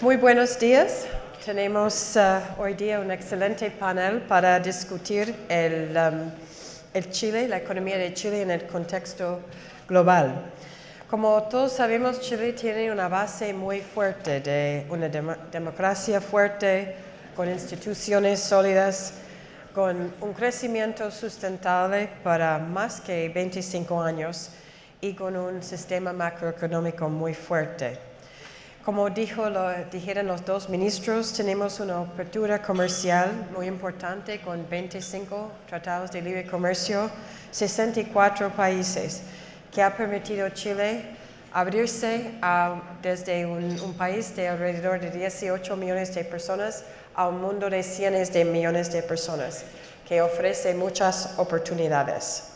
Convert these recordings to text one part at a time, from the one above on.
Muy buenos días. Tenemos hoy día un excelente panel para discutir el Chile, la economía de Chile en el contexto global. Como todos sabemos, Chile tiene una base muy fuerte de una democracia fuerte, con instituciones sólidas, con un crecimiento sustentable para más que 25 años y con un sistema macroeconómico muy fuerte. Como dijeron los dos ministros, tenemos una apertura comercial muy importante con 25 tratados de libre comercio, 64 países, que ha permitido a Chile abrirse desde un país de alrededor de 18 millones de personas a un mundo de cientos de millones de personas, que ofrece muchas oportunidades.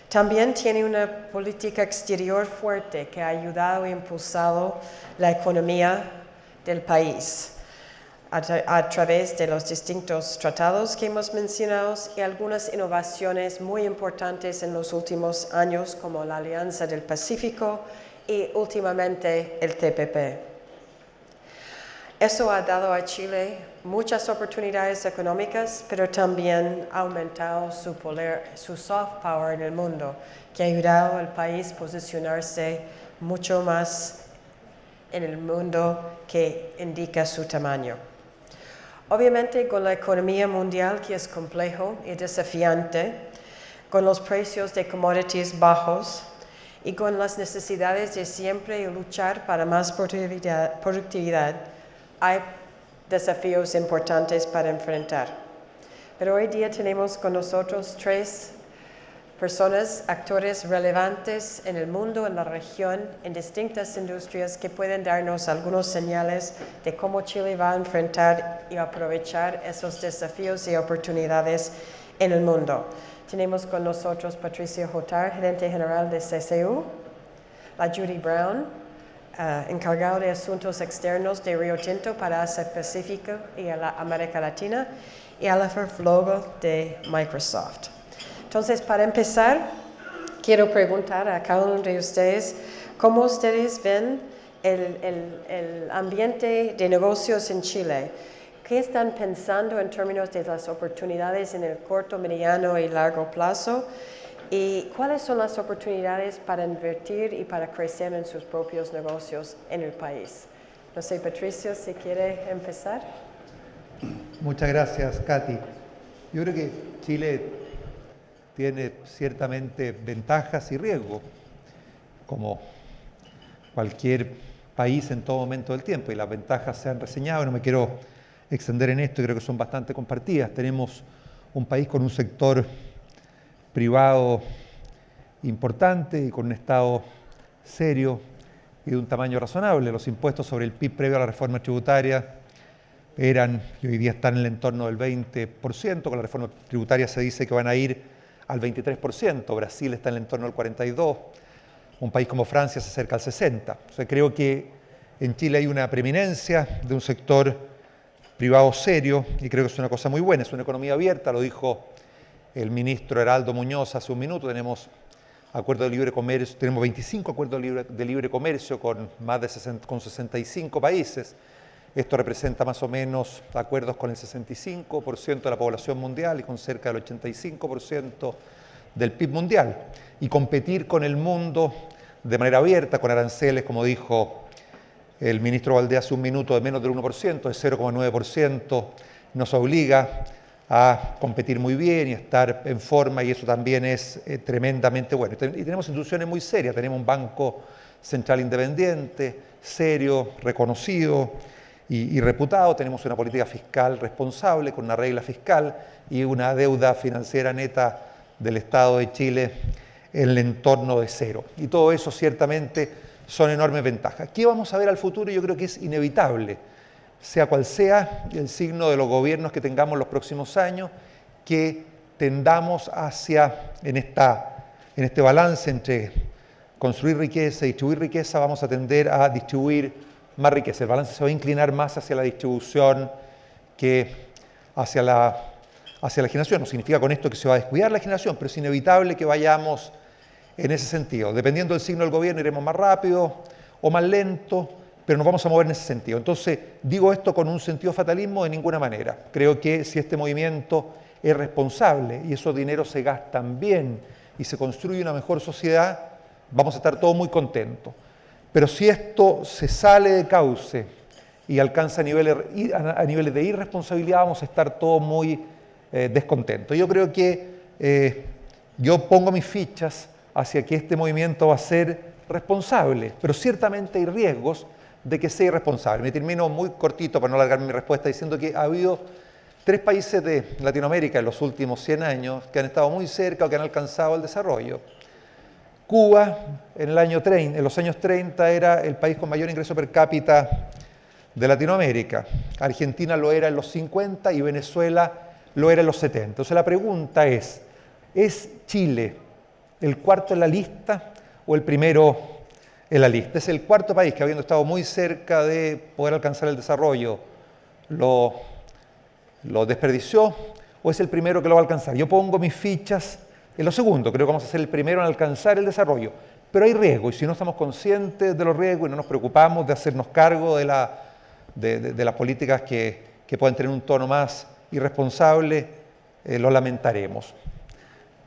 También tiene una política exterior fuerte que ha ayudado e impulsado la economía del país a través de los distintos tratados que hemos mencionado y algunas innovaciones muy importantes en los últimos años, como la Alianza del Pacífico y últimamente el TPP. Eso ha dado a Chile muchas oportunidades económicas, pero también ha aumentado su soft power en el mundo, que ha ayudado al país a posicionarse mucho más en el mundo que indica su tamaño. Obviamente, con la economía mundial, que es complejo y desafiante, con los precios de commodities bajos y con las necesidades de siempre luchar para más productividad, hay desafíos importantes para enfrentar. Pero hoy día tenemos con nosotros tres personas, actores relevantes en el mundo, en la región, en distintas industrias que pueden darnos algunas señales de cómo Chile va a enfrentar y aprovechar esos desafíos y oportunidades en el mundo. Tenemos con nosotros Patricia Jotar, gerente general de CCU, la Judy Brown, encargado de asuntos externos de Rio Tinto para Asia Pacífico y a la América Latina, y Oliver Vogel de Microsoft. Entonces, para empezar, quiero preguntar a cada uno de ustedes cómo ustedes ven el ambiente de negocios en Chile. ¿Qué están pensando en términos de las oportunidades en el corto, mediano y largo plazo? ¿Y cuáles son las oportunidades para invertir y para crecer en sus propios negocios en el país? No sé, Patricio, si quiere empezar. Muchas gracias, Katy. Yo creo que Chile tiene ciertamente ventajas y riesgos, como cualquier país en todo momento del tiempo, y las ventajas se han reseñado, y no me quiero extender en esto, creo que son bastante compartidas. Tenemos un país con un sector privado importante y con un Estado serio y de un tamaño razonable. Los impuestos sobre el PIB previo a la reforma tributaria eran, y hoy día están en el entorno del 20%, con la reforma tributaria se dice que van a ir al 23%, Brasil está en el entorno del 42%, un país como Francia se acerca al 60%. O sea, creo que en Chile hay una preeminencia de un sector privado serio y creo que es una cosa muy buena, es una economía abierta, lo dijo el ministro Heraldo Muñoz hace un minuto. Tenemos acuerdos de libre comercio, tenemos 25 acuerdos de libre comercio con más de 65 países. Esto representa más o menos acuerdos con el 65% de la población mundial y con cerca del 85% del PIB mundial. Y competir con el mundo de manera abierta, con aranceles, como dijo el ministro Valdés hace un minuto, de menos del 1%, de 0,9%, nos obliga a competir muy bien y a estar en forma, y eso también es tremendamente bueno. Y tenemos instituciones muy serias, tenemos un Banco Central independiente, serio, reconocido y reputado, tenemos una política fiscal responsable, con una regla fiscal y una deuda financiera neta del Estado de Chile en el entorno de cero. Y todo eso ciertamente son enormes ventajas. ¿Qué vamos a ver al futuro? Yo creo que es inevitable, sea cual sea el signo de los gobiernos que tengamos los próximos años, que tendamos hacia, en este balance entre construir riqueza y distribuir riqueza, vamos a tender a distribuir más riqueza. El balance se va a inclinar más hacia la distribución que hacia la generación. No significa con esto que se va a descuidar la generación, pero es inevitable que vayamos en ese sentido. Dependiendo del signo del gobierno, iremos más rápido o más lento, pero nos vamos a mover en ese sentido. Entonces, digo esto con un sentido de fatalismo de ninguna manera. Creo que si este movimiento es responsable y esos dineros se gastan bien y se construye una mejor sociedad, vamos a estar todos muy contentos. Pero si esto se sale de cauce y alcanza a niveles de irresponsabilidad, vamos a estar todos muy descontentos. Yo creo que yo pongo mis fichas hacia que este movimiento va a ser responsable, pero ciertamente hay riesgos de que sea irresponsable. Me termino muy cortito para no alargar mi respuesta diciendo que ha habido 3 países de Latinoamérica en los últimos 100 años que han estado muy cerca o que han alcanzado el desarrollo. Cuba en los años 30 era el país con mayor ingreso per cápita de Latinoamérica. Argentina lo era en los 50 y Venezuela lo era en los 70. Entonces la pregunta ¿es Chile el cuarto en la lista o el primero en la lista? Es el cuarto país que, habiendo estado muy cerca de poder alcanzar el desarrollo, lo desperdició, o es el primero que lo va a alcanzar. Yo pongo mis fichas en lo segundo, creo que vamos a ser el primero en alcanzar el desarrollo, pero hay riesgo, y si no estamos conscientes de los riesgos y no nos preocupamos de hacernos cargo de las políticas que puedan tener un tono más irresponsable, lo lamentaremos.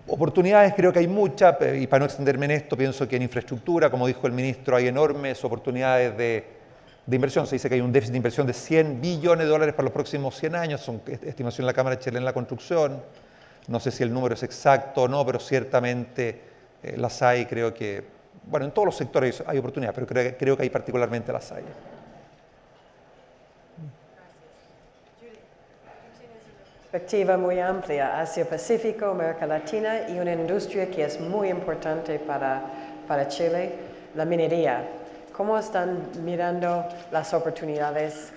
Oportunidades creo que hay muchas, y para no extenderme en esto, pienso que en infraestructura, como dijo el ministro, hay enormes oportunidades de inversión. Se dice que hay un déficit de inversión de $100 billones para los próximos 100 años, son estimación de la Cámara Chilena de la Construcción. No sé si el número es exacto o no, pero ciertamente las hay, creo que, bueno, en todos los sectores hay oportunidades, pero creo que hay particularmente las hay. Perspectiva muy amplia, Asia-Pacífico, América Latina y una industria que es muy importante para Chile, la minería. ¿Cómo están mirando las oportunidades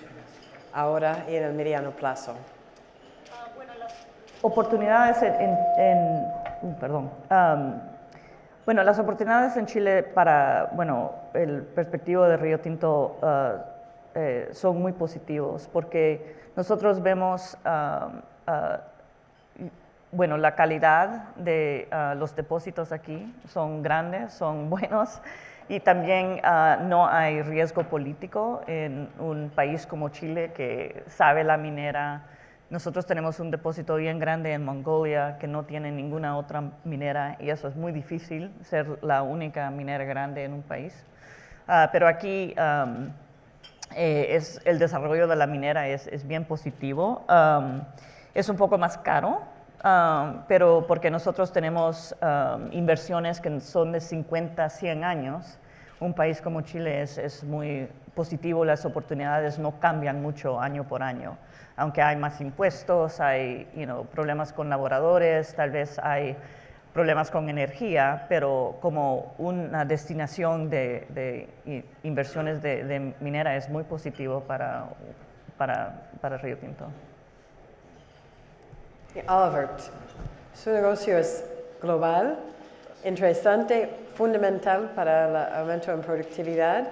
ahora y en el mediano plazo? Bueno, las oportunidades las oportunidades en Chile para, el perspectivo de Río Tinto son muy positivos porque nosotros vemos la calidad de los depósitos aquí son grandes, son buenos y también no hay riesgo político en un país como Chile que sabe la minera. Nosotros tenemos un depósito bien grande en Mongolia que no tiene ninguna otra minera y eso es muy difícil, ser la única minera grande en un país. Pero aquí el desarrollo de la minera es bien positivo. Es un poco más caro, pero porque nosotros tenemos inversiones que son de 50, 100 años. Un país como Chile es muy positivo, las oportunidades no cambian mucho año por año. Aunque hay más impuestos, hay problemas con laboradores, tal vez hay problemas con energía, pero como una destinación de inversiones de minera es muy positivo para Río Tinto. Albert, su negocio es global, interesante, fundamental para el aumento en productividad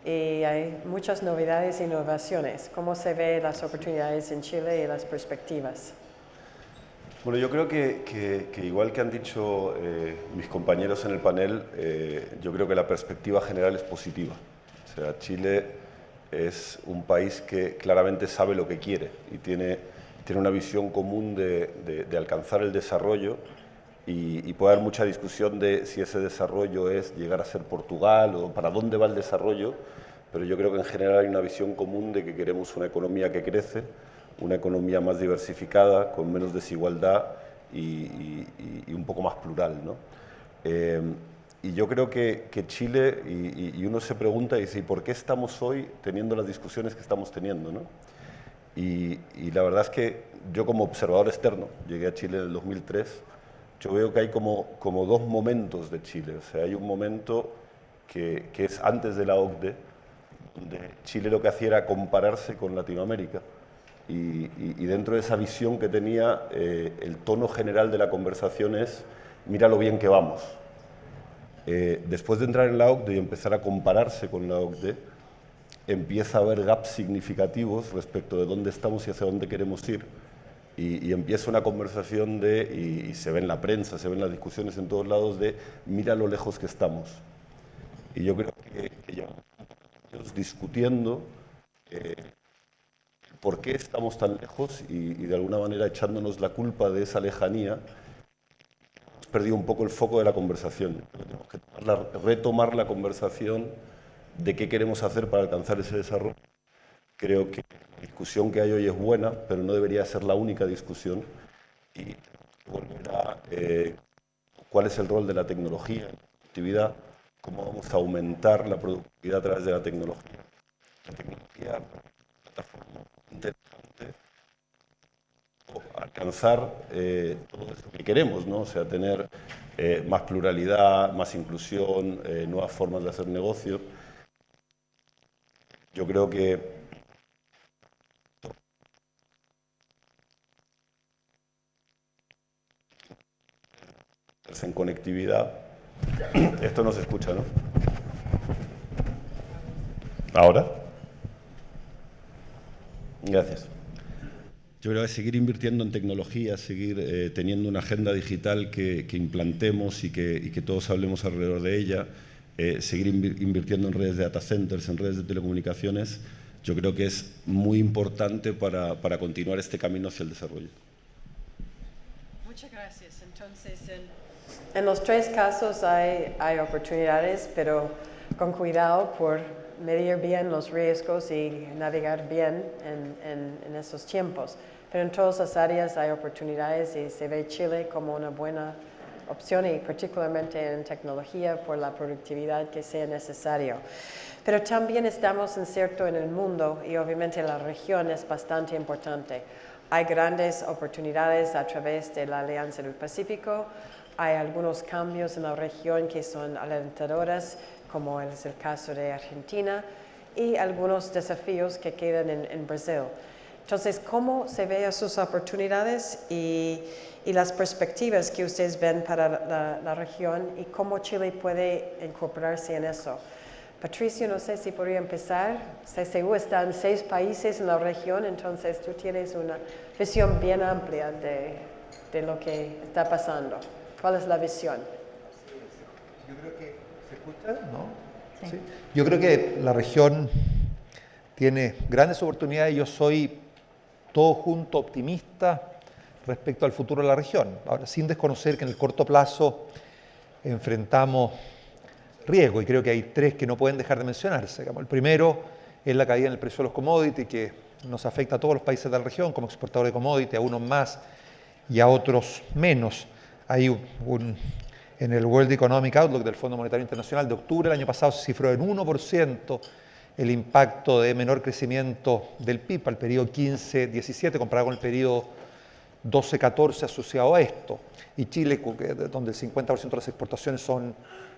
y hay muchas novedades e innovaciones. ¿Cómo se ven las oportunidades en Chile y las perspectivas? Bueno, yo creo que igual que han dicho mis compañeros en el panel, yo creo que la perspectiva general es positiva. O sea, Chile es un país que claramente sabe lo que quiere y tiene una visión común de alcanzar el desarrollo y puede haber mucha discusión de si ese desarrollo es llegar a ser Portugal o para dónde va el desarrollo, pero yo creo que en general hay una visión común de que queremos una economía que crece, una economía más diversificada, con menos desigualdad y un poco más plural, ¿no? Y yo creo que Chile, y uno se pregunta y dice, ¿y por qué estamos hoy teniendo las discusiones que estamos teniendo, ¿no? Y la verdad es que yo como observador externo, llegué a Chile en el 2003, yo veo que hay como dos momentos de Chile. O sea, hay un momento que es antes de la OCDE, donde Chile lo que hacía era compararse con Latinoamérica. Y dentro de esa visión que tenía, el tono general de la conversación es, mira lo bien que vamos. Después de entrar en la OCDE y empezar a compararse con la OCDE, empieza a haber gaps significativos respecto de dónde estamos y hacia dónde queremos ir. Y empieza una conversación y se ve en la prensa, se ven las discusiones en todos lados de mira lo lejos que estamos. Y yo creo que ya años discutiendo por qué estamos tan lejos y de alguna manera echándonos la culpa de esa lejanía. Hemos perdido un poco el foco de la conversación. Tenemos que retomar la conversación de qué queremos hacer para alcanzar ese desarrollo. Creo que la discusión que hay hoy es buena, pero no debería ser la única discusión. Y volver a cuál es el rol de la tecnología en la productividad, cómo vamos a aumentar la productividad a través de la tecnología. La tecnología, plataforma interesante, o alcanzar todo eso que queremos, ¿no? O sea, tener más pluralidad, más inclusión, nuevas formas de hacer negocio. Yo creo que en conectividad, esto no se escucha, ¿no? ¿Ahora? Gracias. Yo creo que seguir invirtiendo en tecnología, seguir teniendo una agenda digital que implantemos y que todos hablemos alrededor de ella, seguir invirtiendo en redes de data centers, en redes de telecomunicaciones, yo creo que es muy importante para continuar este camino hacia el desarrollo. Muchas gracias. Entonces, en los tres casos hay oportunidades, pero con cuidado por medir bien los riesgos y navegar bien en esos tiempos. Pero en todas las áreas hay oportunidades y se ve Chile como una buena opción y particularmente en tecnología por la productividad que sea necesario. Pero también estamos inciertos en el mundo y obviamente la región es bastante importante. Hay grandes oportunidades a través de la Alianza del Pacífico. Hay algunos cambios en la región que son alentadores, como es el caso de Argentina, y algunos desafíos que quedan en Brasil. Entonces, ¿cómo se ven sus oportunidades y las perspectivas que ustedes ven para la región y cómo Chile puede incorporarse en eso? Patricio, no sé si podría empezar. CCU está en 6 países en la región, entonces tú tienes una visión bien amplia de lo que está pasando. ¿Cuál es la visión? Yo creo que se escucha, ¿no? Sí. Yo creo que la región tiene grandes oportunidades. Yo soy todo junto optimista respecto al futuro de la región. Ahora, sin desconocer que en el corto plazo enfrentamos riesgo, y creo que hay 3 que no pueden dejar de mencionarse. El primero es la caída en el precio de los commodities, que nos afecta a todos los países de la región como exportadores de commodities, a unos más y a otros menos. Hay en el World Economic Outlook del Fondo Monetario Internacional de octubre del año pasado se cifró en 1% el impacto de menor crecimiento del PIB al periodo 15-17 comparado con el periodo 12-14 asociado a esto. Y Chile, donde el 50% de las exportaciones son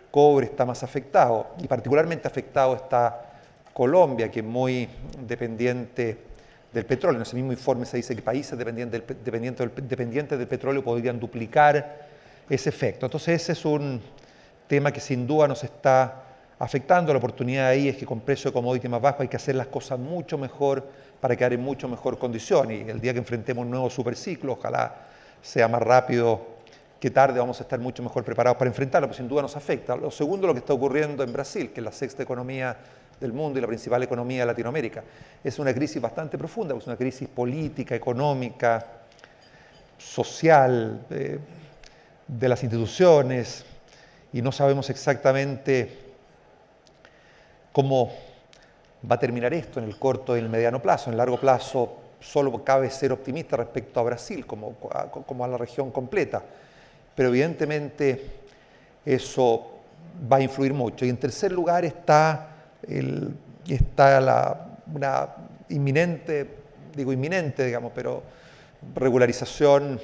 cobre, está más afectado. Y particularmente afectado está Colombia, que es muy dependiente del petróleo. En ese mismo informe se dice que países dependientes del petróleo podrían duplicar ese efecto. Entonces ese es un tema que sin duda nos está afectando. La oportunidad ahí es que con precio de commodity más bajo hay que hacer las cosas mucho mejor para quedar en mucho mejor condición. Y el día que enfrentemos un nuevo superciclo, ojalá sea más rápido que tarde, vamos a estar mucho mejor preparados para enfrentarlo, pero sin duda nos afecta. Lo segundo, lo que está ocurriendo en Brasil, que es la 6ª economía del mundo y la principal economía de Latinoamérica. Es una crisis bastante profunda, es una crisis política, económica, social, de las instituciones, y no sabemos exactamente cómo va a terminar esto en el corto y en el mediano plazo. En el largo plazo solo cabe ser optimista respecto a Brasil como a la región completa, pero evidentemente eso va a influir mucho. Y en tercer lugar está una inminente, digamos, pero regularización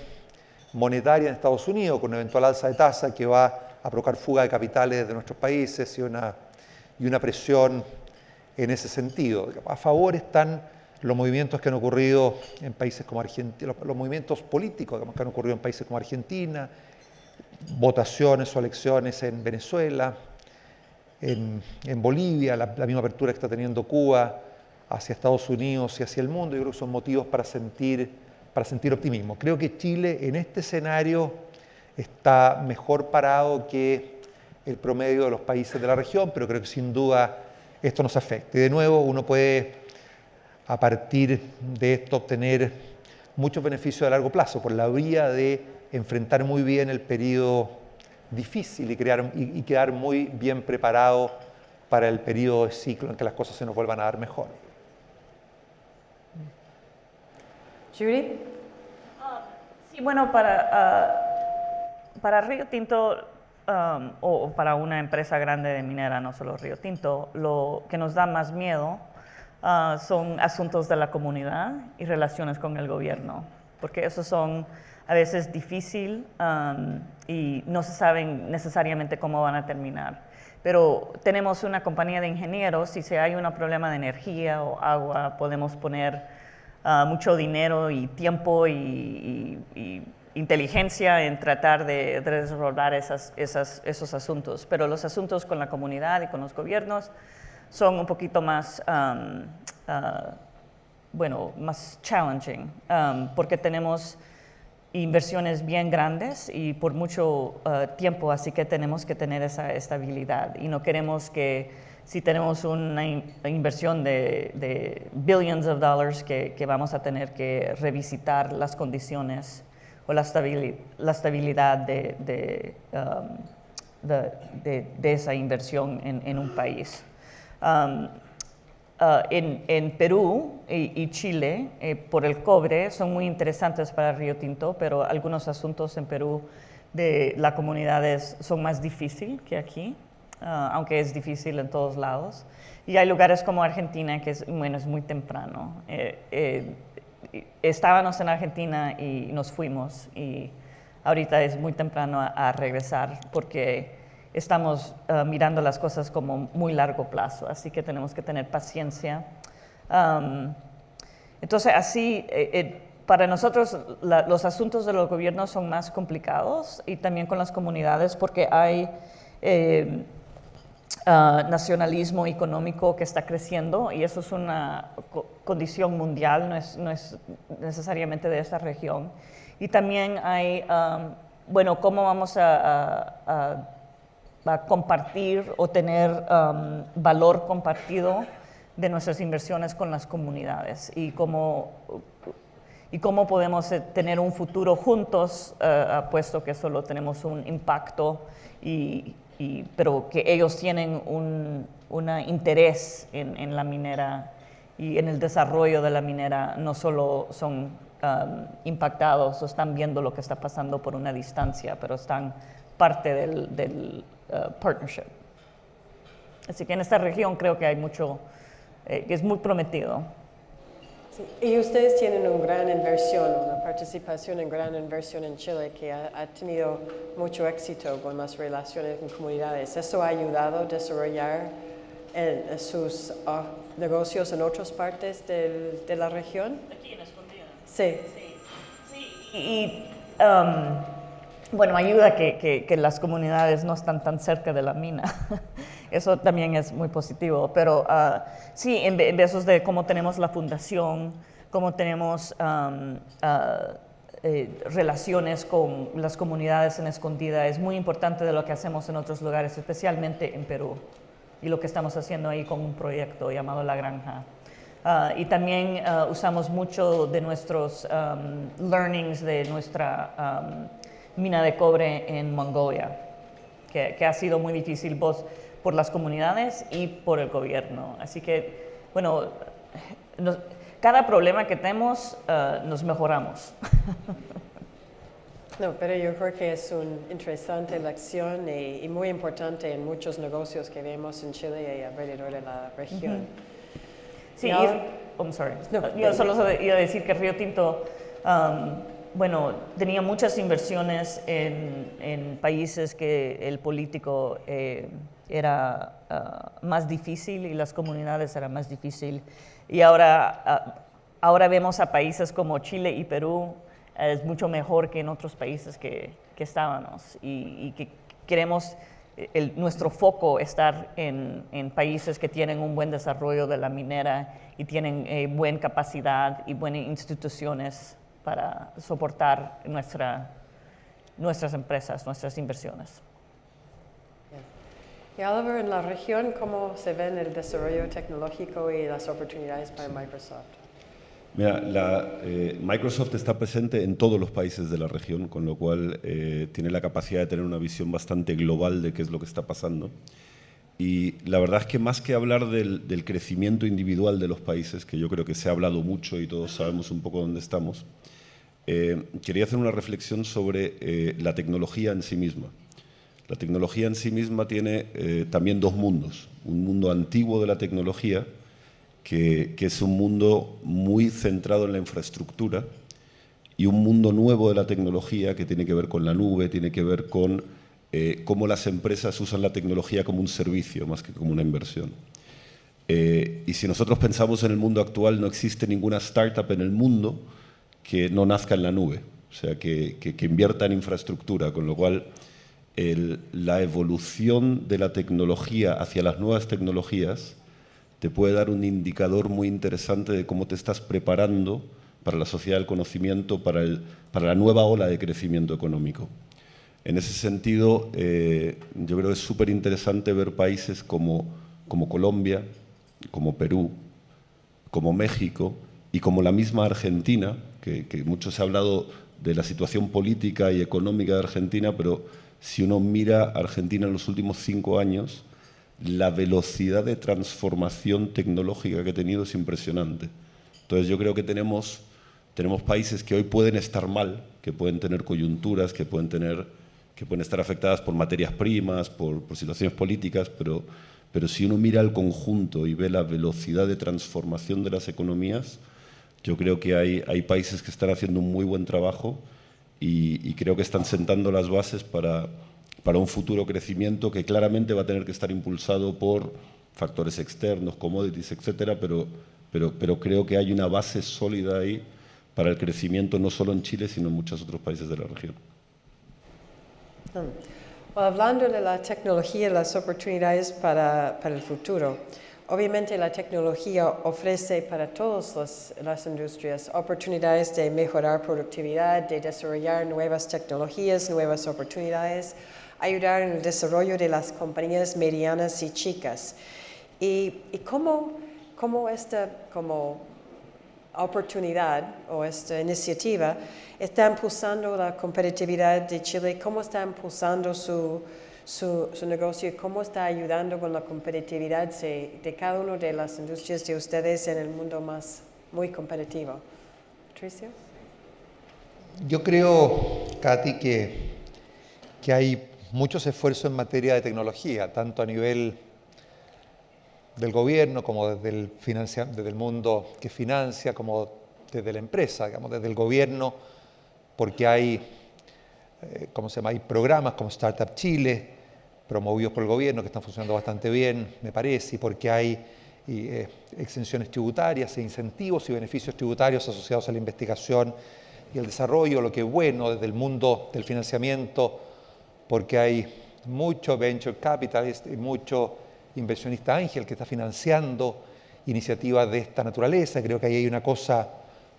monetaria en Estados Unidos, con una eventual alza de tasa que va a provocar fuga de capitales de nuestros países y una presión en ese sentido. A favor están los movimientos que han ocurrido en países como Argentina, los movimientos políticos que han ocurrido en países como Argentina, votaciones o elecciones en Venezuela, en Bolivia, la misma apertura que está teniendo Cuba hacia Estados Unidos y hacia el mundo. Yo creo que son motivos para sentir optimismo. Creo que Chile en este escenario está mejor parado que el promedio de los países de la región, pero creo que sin duda esto nos afecte. Y de nuevo, uno puede, a partir de esto, obtener muchos beneficios a largo plazo por la vía de enfrentar muy bien el periodo difícil y quedar muy bien preparado para el periodo de ciclo en que las cosas se nos vuelvan a dar mejor. Judy? Sí, bueno, para Río Tinto o para una empresa grande de minera, no solo Río Tinto, lo que nos da más miedo son asuntos de la comunidad y relaciones con el gobierno, porque esos son a veces difíciles y no se saben necesariamente cómo van a terminar. Pero tenemos una compañía de ingenieros y si hay un problema de energía o agua, podemos poner mucho dinero y tiempo y inteligencia en tratar de resolver esos asuntos. Pero los asuntos con la comunidad y con los gobiernos son un poquito más, más challenging, porque tenemos inversiones bien grandes y por mucho tiempo, así que tenemos que tener esa estabilidad y no queremos que si tenemos una inversión de billions of dollars que vamos a tener que revisitar las condiciones o la estabilidad de esa inversión en un país. En Perú y Chile, por el cobre, son muy interesantes para Río Tinto, pero algunos asuntos en Perú de las comunidades son más difíciles que aquí, aunque es difícil en todos lados. Y hay lugares como Argentina que es muy temprano. Estábamos en Argentina y nos fuimos, y ahorita es muy temprano a regresar porque estamos mirando las cosas como muy largo plazo, así que tenemos que tener paciencia. Entonces, así, para nosotros los asuntos de los gobiernos son más complicados y también con las comunidades porque hay nacionalismo económico que está creciendo y eso es una condición mundial, no es necesariamente de esta región. Y también hay, cómo vamos a compartir o tener valor compartido de nuestras inversiones con las comunidades y cómo podemos tener un futuro juntos, puesto que solo tenemos un impacto, pero que ellos tienen un interés en la minera y en el desarrollo de la minera, no solo son impactados o están viendo lo que está pasando por una distancia, pero están parte del partnership. Así que en esta región creo que hay mucho, que es muy prometido. Sí. Y ustedes tienen una gran inversión, una participación en gran inversión en Chile que ha tenido mucho éxito con las relaciones con comunidades. ¿Eso ha ayudado a desarrollar sus negocios en otras partes de la región? Aquí en Escondida. Sí. Y ayuda que las comunidades no están tan cerca de la mina. Eso también es muy positivo. Pero sí, en besos de cómo tenemos la fundación, cómo tenemos relaciones con las comunidades en Escondida, es muy importante de lo que hacemos en otros lugares, especialmente en Perú. Y lo que estamos haciendo ahí con un proyecto llamado La Granja. Y también usamos mucho de nuestros learnings de nuestra mina de cobre en Mongolia, que ha sido muy difícil por las comunidades y por el gobierno. Así que, cada problema que tenemos nos mejoramos. No, pero yo creo que es una interesante lección y muy importante en muchos negocios que vemos en Chile y alrededor de la región. Uh-huh. Sí, I'm sorry. No, yo solo iba a decir que Río Tinto tenía muchas inversiones en países que el político era más difícil y las comunidades eran más difícil. Y ahora vemos a países como Chile y Perú, es mucho mejor que en otros países que estábamos y que queremos nuestro foco estar en países que tienen un buen desarrollo de la minera y tienen buena capacidad y buenas instituciones para soportar nuestras empresas, nuestras inversiones. Y Oliver, en la región, ¿cómo se ven el desarrollo tecnológico y las oportunidades para Microsoft? Mira, Microsoft está presente en todos los países de la región, con lo cual tiene la capacidad de tener una visión bastante global de qué es lo que está pasando. Y la verdad es que más que hablar del crecimiento individual de los países, que yo creo que se ha hablado mucho y todos sabemos un poco dónde estamos, quería hacer una reflexión sobre la tecnología en sí misma. La tecnología en sí misma tiene también dos mundos. Un mundo antiguo de la tecnología, que es un mundo muy centrado en la infraestructura, y un mundo nuevo de la tecnología que tiene que ver con la nube, tiene que ver con cómo las empresas usan la tecnología como un servicio más que como una inversión. Y si nosotros pensamos en el mundo actual, no existe ninguna startup en el mundo que no nazca en la nube, o sea, que invierta en infraestructura, con lo cual la evolución de la tecnología hacia las nuevas tecnologías te puede dar un indicador muy interesante de cómo te estás preparando para la sociedad del conocimiento, para la nueva ola de crecimiento económico. En ese sentido, yo creo que es súper interesante ver países como Colombia, como Perú, como México y como la misma Argentina, que mucho se ha hablado de la situación política y económica de Argentina, pero si uno mira Argentina en los últimos 5 años, la velocidad de transformación tecnológica que ha tenido es impresionante. Entonces yo creo que tenemos países que hoy pueden estar mal, que pueden tener coyunturas, que pueden estar afectadas por materias primas, por situaciones políticas, pero si uno mira el conjunto y ve la velocidad de transformación de las economías, yo creo que hay países que están haciendo un muy buen trabajo y creo que están sentando las bases para un futuro crecimiento que claramente va a tener que estar impulsado por factores externos, commodities, etcétera, pero creo que hay una base sólida ahí para el crecimiento no solo en Chile, sino en muchos otros países de la región. Bueno, hablando de la tecnología y las oportunidades para el futuro, obviamente la tecnología ofrece para todas las industrias oportunidades de mejorar productividad, de desarrollar nuevas tecnologías, nuevas oportunidades, ayudar en el desarrollo de las compañías medianas y chicas. Y cómo esta oportunidad o esta iniciativa está impulsando la competitividad de Chile, cómo está impulsando su negocio, cómo está ayudando con la competitividad de cada una de las industrias de ustedes en el mundo muy competitivo. Patricio. Yo creo, Katy, que hay muchos esfuerzos en materia de tecnología, tanto a nivel del gobierno como desde el mundo que financia, como desde la empresa, digamos, desde el gobierno, porque hay, hay programas como Startup Chile, promovidos por el gobierno, que están funcionando bastante bien, me parece, y porque hay exenciones tributarias e incentivos y beneficios tributarios asociados a la investigación y el desarrollo, lo que es bueno desde el mundo del financiamiento, porque hay mucho venture capitalist y mucho inversionista ángel que está financiando iniciativas de esta naturaleza. Creo que ahí hay una cosa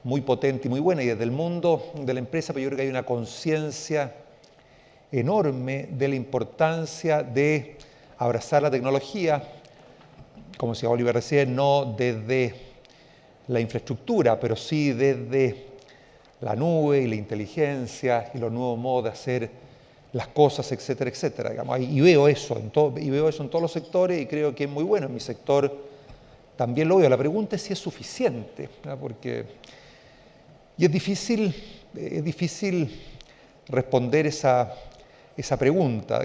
muy potente y muy buena, y desde el mundo de la empresa, pero yo creo que hay una conciencia enorme de la importancia de abrazar la tecnología, como decía Oliver recién, no desde la infraestructura, pero sí desde la nube y la inteligencia y los nuevos modos de hacer las cosas, etcétera, etcétera. Digamos, y veo eso en todos los sectores, y creo que es muy bueno. En mi sector también lo veo. La pregunta es si es suficiente, ¿no? Y es difícil responder esa pregunta.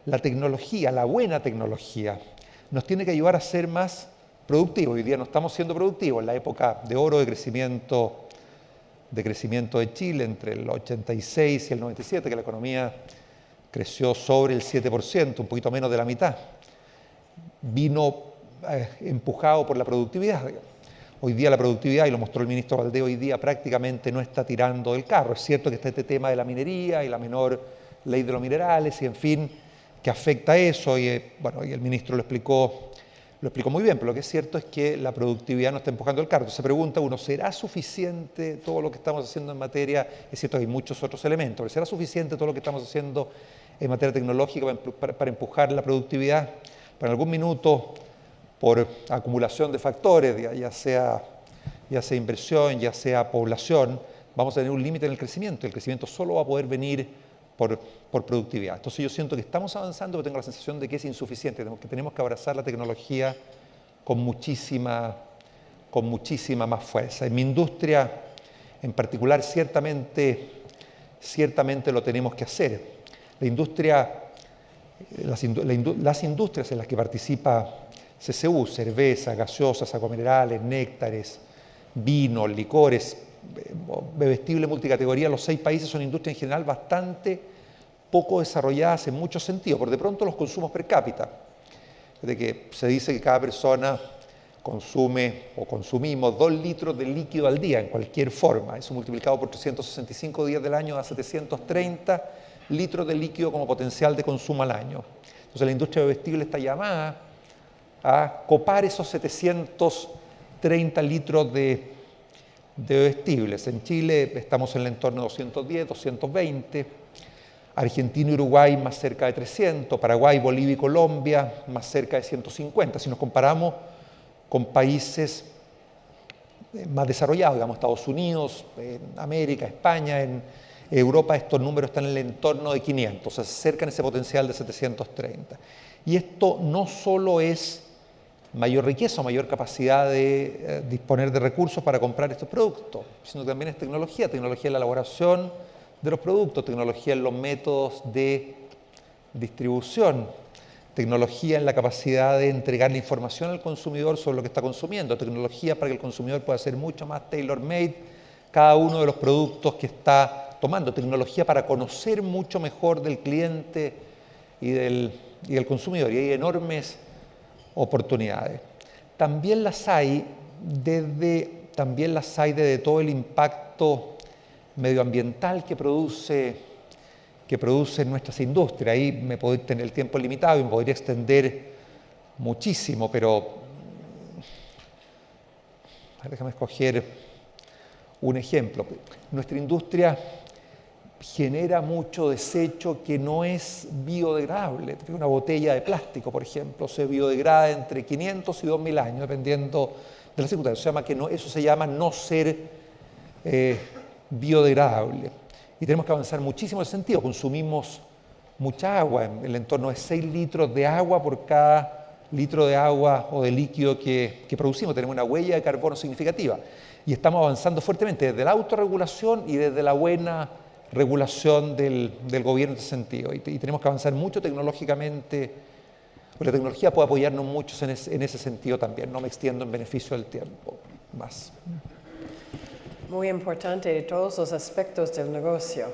La tecnología, la buena tecnología, nos tiene que ayudar a ser más productivos. Hoy día no estamos siendo productivos. En la época de oro de crecimiento de Chile, entre el 86 y el 97, que la economía creció sobre el 7%, un poquito menos de la mitad, vino empujado por la productividad. Hoy día la productividad, y lo mostró el ministro Valdés, hoy día prácticamente no está tirando del carro. Es cierto que está este tema de la minería y la menor ley de los minerales, y en fin, que afecta a eso, y el ministro lo explicó muy bien, pero lo que es cierto es que la productividad no está empujando el carro. Entonces se pregunta uno, ¿será suficiente todo lo que estamos haciendo en materia? Es cierto que hay muchos otros elementos, pero ¿será suficiente todo lo que estamos haciendo en materia tecnológica para empujar la productividad, pero en algún minuto, por acumulación de factores, ya sea inversión, ya sea población, vamos a tener un límite en el crecimiento. El crecimiento solo va a poder venir por productividad. Entonces yo siento que estamos avanzando, pero tengo la sensación de que es insuficiente, que tenemos que abrazar la tecnología con muchísima más fuerza. En mi industria, en particular, ciertamente lo tenemos que hacer. Las industrias en las que participa CCU, cerveza, gaseosas, agrominerales, néctares, vinos, licores, bebestibles multicategoría, los 6 países son industrias en general bastante poco desarrolladas en muchos sentidos. Por de pronto los consumos per cápita, de que se dice que cada persona consume o consumimos 2 litros de líquido al día en cualquier forma. Eso multiplicado por 365 días del año da 730 litros de líquido como potencial de consumo al año. Entonces la industria bebestible está llamada a copar esos 730 litros de bebestibles. En Chile estamos en el entorno de 210, 220. Argentina y Uruguay más cerca de 300. Paraguay, Bolivia y Colombia más cerca de 150. Si nos comparamos con países más desarrollados, digamos Estados Unidos, en América, España, en Europa, estos números están en el entorno de 500, o sea, se acercan ese potencial de 730. Y esto no solo es mayor riqueza o mayor capacidad de disponer de recursos para comprar estos productos, sino que también es tecnología en la elaboración de los productos, tecnología en los métodos de distribución, tecnología en la capacidad de entregar la información al consumidor sobre lo que está consumiendo, tecnología para que el consumidor pueda ser mucho más tailor-made cada uno de los productos que está tomando, tecnología para conocer mucho mejor del cliente y del consumidor, y hay enormes oportunidades. También las hay desde todo el impacto medioambiental que produce nuestras industrias. Ahí me puedo tener el tiempo limitado y me podría extender muchísimo, pero déjame escoger un ejemplo. Nuestra industria genera mucho desecho que no es biodegradable. Una botella de plástico, por ejemplo, se biodegrada entre 500 y 2000 años, dependiendo de las circunstancias. Eso se llama no ser biodegradable. Y tenemos que avanzar muchísimo en ese sentido. Consumimos mucha agua, en el entorno de 6 litros de agua por cada litro de agua o de líquido que producimos. Tenemos una huella de carbono significativa. Y estamos avanzando fuertemente desde la autorregulación y desde la buena regulación del gobierno en ese sentido. Y tenemos que avanzar mucho tecnológicamente. La tecnología puede apoyarnos mucho en ese sentido también. No me extiendo en beneficio del tiempo más. Muy importante de todos los aspectos del negocio.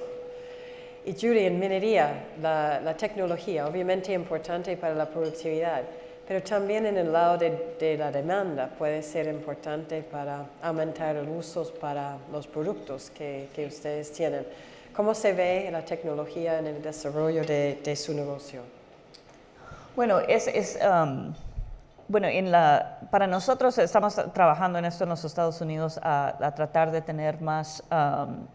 Y Judy, en minería, la tecnología, obviamente importante para la productividad, pero también en el lado de la demanda puede ser importante para aumentar los usos para los productos que ustedes tienen. ¿Cómo se ve la tecnología en el desarrollo de su negocio? Bueno, para nosotros estamos trabajando en esto en los Estados Unidos a tratar de tener más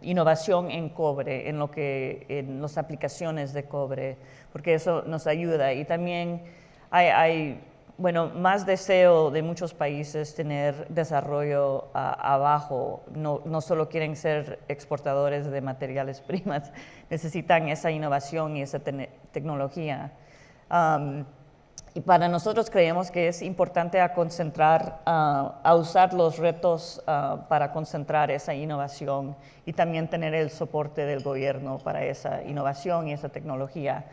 innovación en cobre, en las aplicaciones de cobre, porque eso nos ayuda. Y también hay más deseo de muchos países tener desarrollo abajo. No solo quieren ser exportadores de materiales primas, necesitan esa innovación y esa tecnología. Y para nosotros creemos que es importante a usar los retos para concentrar esa innovación y también tener el soporte del gobierno para esa innovación y esa tecnología.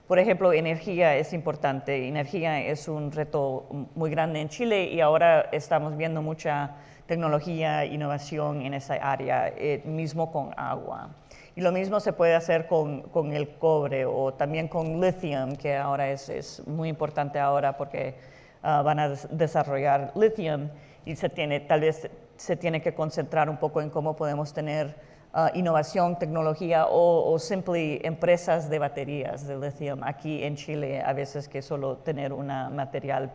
Por ejemplo, energía es importante. Energía es un reto muy grande en Chile y ahora estamos viendo mucha tecnología, innovación en esa área, mismo con agua. Y lo mismo se puede hacer con el cobre o también con lithium, que ahora es muy importante ahora porque van a desarrollar lithium y tal vez se tiene que concentrar un poco en cómo podemos tener innovación, tecnología o simplemente empresas de baterías de lithium aquí en Chile, a veces que solo tener un material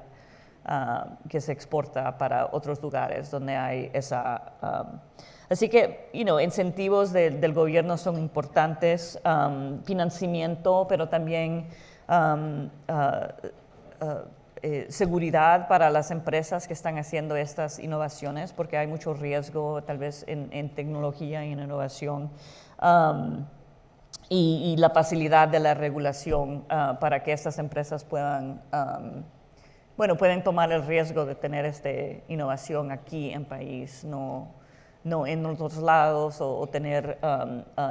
que se exporta para otros lugares donde hay esa... así que, incentivos del gobierno son importantes, financiamiento, pero también seguridad para las empresas que están haciendo estas innovaciones, porque hay mucho riesgo tal vez en tecnología y en innovación. Y la facilidad de la regulación para que estas empresas puedan tomar el riesgo de tener esta innovación aquí en país, no en otros lados, o tener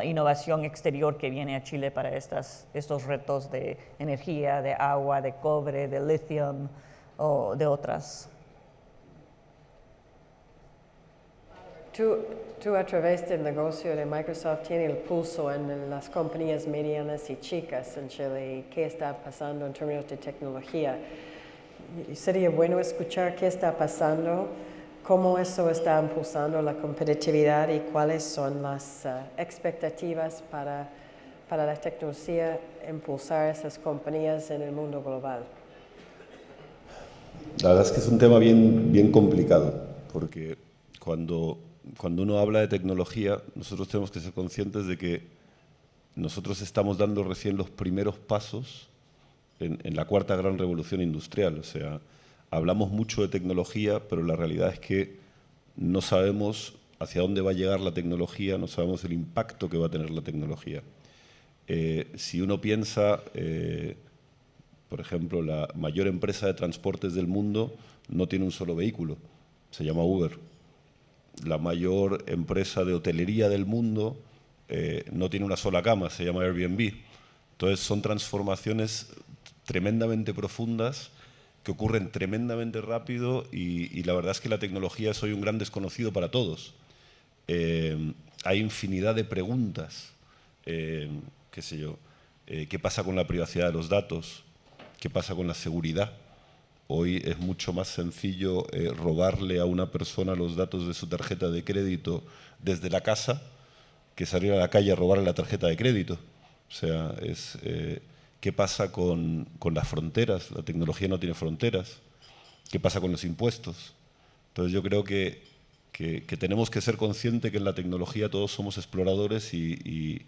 innovación exterior que viene a Chile para estos retos de energía, de agua, de cobre, de lithium o de otras. Tú a través del negocio de Microsoft tienes el pulso en las compañías medianas y chicas en Chile. ¿Qué está pasando en términos de tecnología? Sería bueno escuchar qué está pasando, cómo eso está impulsando la competitividad y cuáles son las expectativas para la tecnología impulsar esas compañías en el mundo global. La verdad es que es un tema bien complicado, porque cuando uno habla de tecnología, nosotros tenemos que ser conscientes de que nosotros estamos dando recién los primeros pasos en la cuarta gran revolución industrial. O sea, hablamos mucho de tecnología, pero la realidad es que no sabemos hacia dónde va a llegar la tecnología, no sabemos el impacto que va a tener la tecnología. Si uno piensa, por ejemplo, la mayor empresa de transportes del mundo no tiene un solo vehículo, se llama Uber. La mayor empresa de hotelería del mundo no tiene una sola cama, se llama Airbnb. Entonces son transformaciones tremendamente profundas que ocurren tremendamente rápido y la verdad es que la tecnología es hoy un gran desconocido para todos. Hay infinidad de preguntas, qué sé yo, ¿qué pasa con la privacidad de los datos? ¿Qué pasa con la seguridad? Hoy es mucho más sencillo robarle a una persona los datos de su tarjeta de crédito desde la casa que salir a la calle a robarle la tarjeta de crédito. O sea, ¿qué pasa con las fronteras? La tecnología no tiene fronteras. ¿Qué pasa con los impuestos? Entonces yo creo que tenemos que ser conscientes que en la tecnología todos somos exploradores y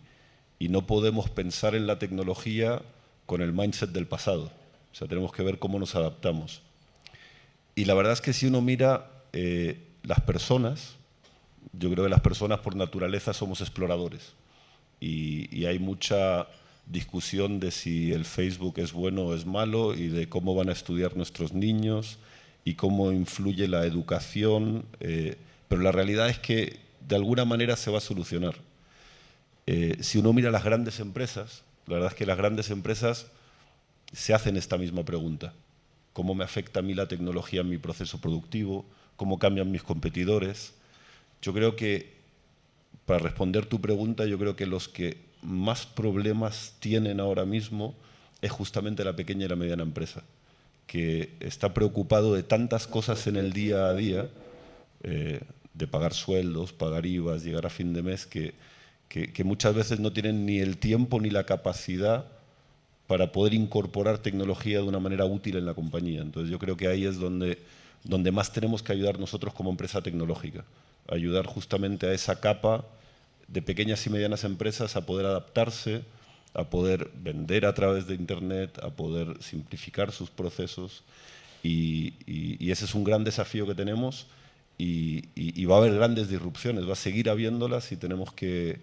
no podemos pensar en la tecnología con el mindset del pasado. O sea, tenemos que ver cómo nos adaptamos. Y la verdad es que si uno mira las personas, yo creo que las personas por naturaleza somos exploradores. Y hay mucha discusión de si el Facebook es bueno o es malo y de cómo van a estudiar nuestros niños y cómo influye la educación. Pero la realidad es que de alguna manera se va a solucionar. Si uno mira las grandes empresas, la verdad es que las grandes empresas se hacen esta misma pregunta. ¿Cómo me afecta a mí la tecnología en mi proceso productivo? ¿Cómo cambian mis competidores? Yo creo que, para responder tu pregunta, yo creo que los que más problemas tienen ahora mismo es justamente la pequeña y la mediana empresa, que está preocupado de tantas cosas en el día a día, de pagar sueldos, pagar IVAs, llegar a fin de mes, que muchas veces no tienen ni el tiempo ni la capacidad para poder incorporar tecnología de una manera útil en la compañía. Entonces yo creo que ahí es donde más tenemos que ayudar nosotros como empresa tecnológica, ayudar justamente a esa capa de pequeñas y medianas empresas a poder adaptarse, a poder vender a través de Internet, a poder simplificar sus procesos y ese es un gran desafío que tenemos y va a haber grandes disrupciones, va a seguir habiéndolas y tenemos que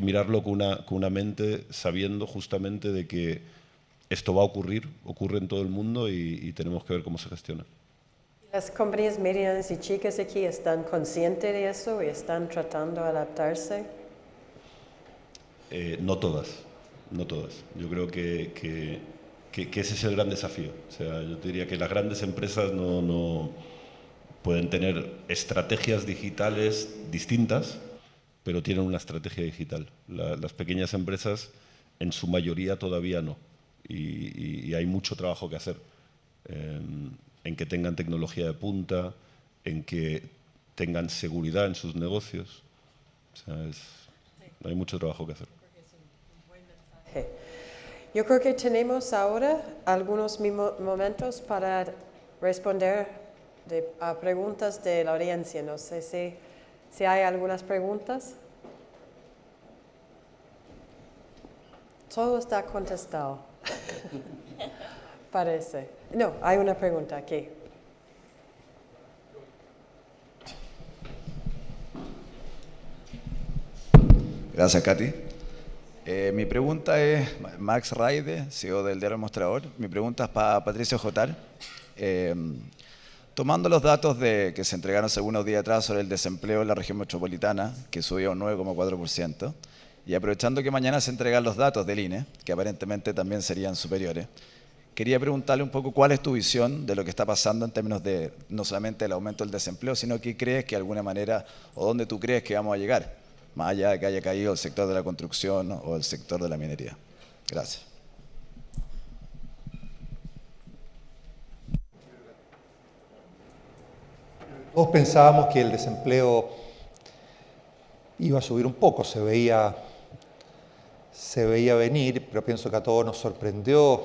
mirarlo con una mente sabiendo justamente de que esto va a ocurre en todo el mundo y tenemos que ver cómo se gestiona. ¿Las compañías medianas y chicas aquí están conscientes de eso y están tratando de adaptarse? No todas. Yo creo que ese es el gran desafío. O sea, yo diría que las grandes empresas no pueden tener estrategias digitales distintas, pero tienen una estrategia digital. Las pequeñas empresas, en su mayoría, todavía no. Y hay mucho trabajo que hacer. En que tengan tecnología de punta, en que tengan seguridad en sus negocios. O sea, hay mucho trabajo que hacer. Yo creo que tenemos ahora algunos momentos para responder a preguntas de la audiencia. No sé si hay algunas preguntas. Todo está contestado. Parece. No, hay una pregunta aquí. Gracias, Katy. Mi pregunta es, Max Raide, CEO del diario El Mostrador. Mi pregunta es para Patricio Jotar. Tomando los datos que se entregaron hace unos días atrás sobre el desempleo en la región metropolitana, que subió un 9,4%, y aprovechando que mañana se entregan los datos del INE, que aparentemente también serían superiores, quería preguntarle un poco cuál es tu visión de lo que está pasando en términos de no solamente el aumento del desempleo, sino qué crees que de alguna manera, o dónde tú crees que vamos a llegar, más allá de que haya caído el sector de la construcción o el sector de la minería. Gracias. Todos pensábamos que el desempleo iba a subir un poco, se veía venir, pero pienso que a todos nos sorprendió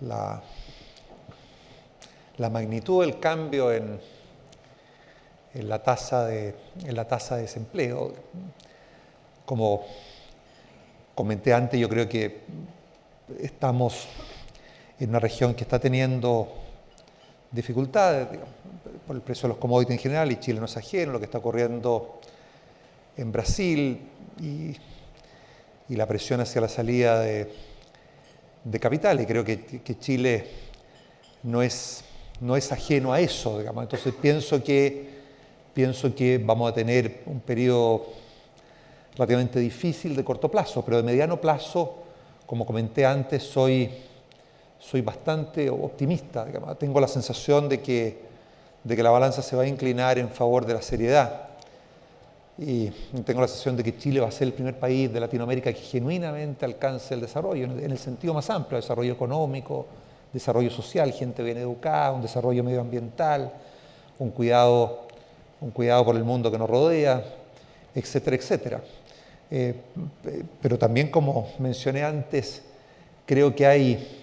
la magnitud del cambio en la tasa de desempleo. Como comenté antes, yo creo que estamos en una región que está teniendo dificultades, digamos, por el precio de los commodities en general, y Chile no es ajeno, lo que está ocurriendo en Brasil y la presión hacia la salida de capital, y creo que Chile no es ajeno a eso, digamos. Entonces pienso que vamos a tener un periodo relativamente difícil de corto plazo, pero de mediano plazo, como comenté antes, soy bastante optimista, digamos. Tengo la sensación de que la balanza se va a inclinar en favor de la seriedad. Y tengo la sensación de que Chile va a ser el primer país de Latinoamérica que genuinamente alcance el desarrollo, en el sentido más amplio, desarrollo económico, desarrollo social, gente bien educada, un desarrollo medioambiental, un cuidado por el mundo que nos rodea, etcétera, etcétera. Pero también, como mencioné antes, creo que hay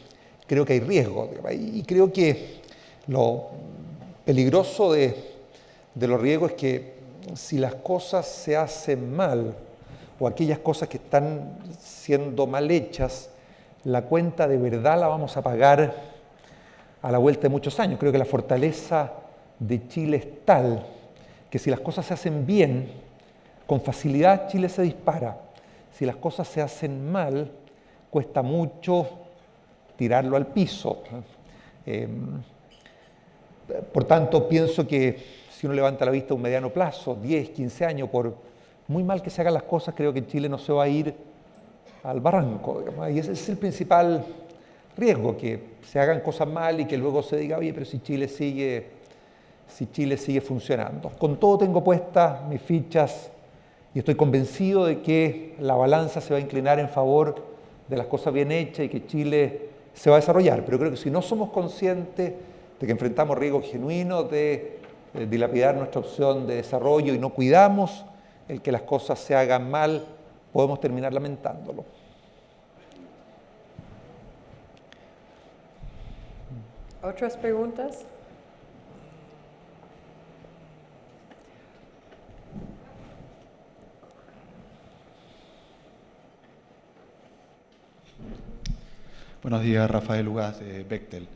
riesgo, y creo que lo peligroso de los riesgos es que si las cosas se hacen mal, o aquellas cosas que están siendo mal hechas, la cuenta de verdad la vamos a pagar a la vuelta de muchos años. Creo que la fortaleza de Chile es tal que si las cosas se hacen bien, con facilidad Chile se dispara. Si las cosas se hacen mal, cuesta mucho tirarlo al piso. Por tanto, pienso que si uno levanta la vista a un mediano plazo, 10, 15 años, por muy mal que se hagan las cosas, creo que Chile no se va a ir al barranco, digamos. Y ese es el principal riesgo, que se hagan cosas mal y que luego se diga, oye, pero si Chile sigue funcionando. Con todo tengo puestas mis fichas y estoy convencido de que la balanza se va a inclinar en favor de las cosas bien hechas y que Chile se va a desarrollar. Pero creo que si no somos conscientes de que enfrentamos riesgos genuinos de dilapidar nuestra opción de desarrollo y no cuidamos el que las cosas se hagan mal, podemos terminar lamentándolo. ¿Otras preguntas? Buenos días, Rafael Ugaz de Bechtel.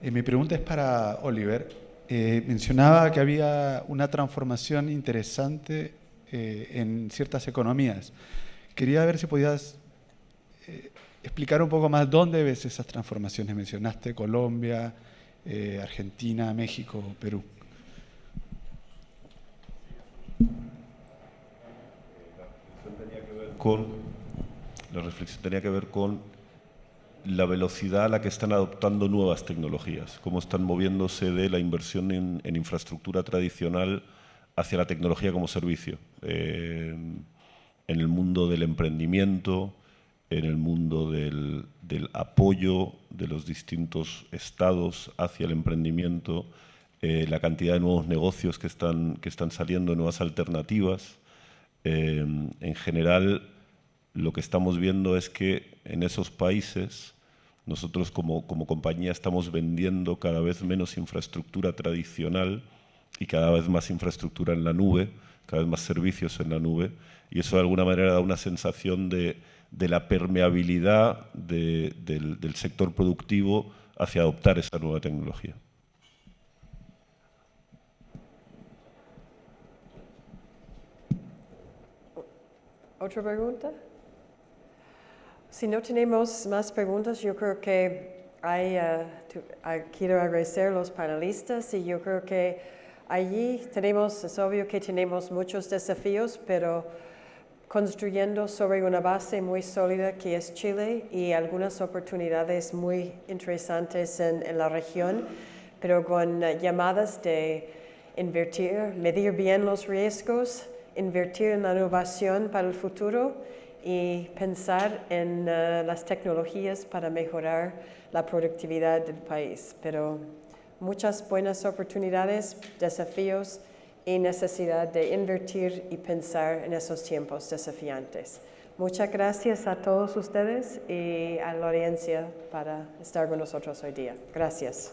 Mi pregunta es para Oliver. Mencionaba que había una transformación interesante en ciertas economías. Quería ver si podías explicar un poco más dónde ves esas transformaciones. Mencionaste Colombia, Argentina, México, Perú. La reflexión tenía que ver con la velocidad a la que están adoptando nuevas tecnologías, cómo están moviéndose de la inversión en infraestructura tradicional hacia la tecnología como servicio, en el mundo del emprendimiento, en el mundo del apoyo de los distintos estados hacia el emprendimiento, la cantidad de nuevos negocios que están saliendo, nuevas alternativas. En general, lo que estamos viendo es que en esos países Nosotros como compañía estamos vendiendo cada vez menos infraestructura tradicional y cada vez más infraestructura en la nube, cada vez más servicios en la nube, y eso de alguna manera da una sensación de la permeabilidad del sector productivo hacia adoptar esa nueva tecnología. ¿Otra pregunta? Si no tenemos más preguntas, yo creo que quiero agradecer a los panelistas y yo creo que allí es obvio que tenemos muchos desafíos, pero construyendo sobre una base muy sólida que es Chile y algunas oportunidades muy interesantes en la región, pero con llamadas de invertir, medir bien los riesgos, invertir en la innovación para el futuro y pensar en las tecnologías para mejorar la productividad del país. Pero muchas buenas oportunidades, desafíos y necesidad de invertir y pensar en esos tiempos desafiantes. Muchas gracias a todos ustedes y a la audiencia para estar con nosotros hoy día. Gracias.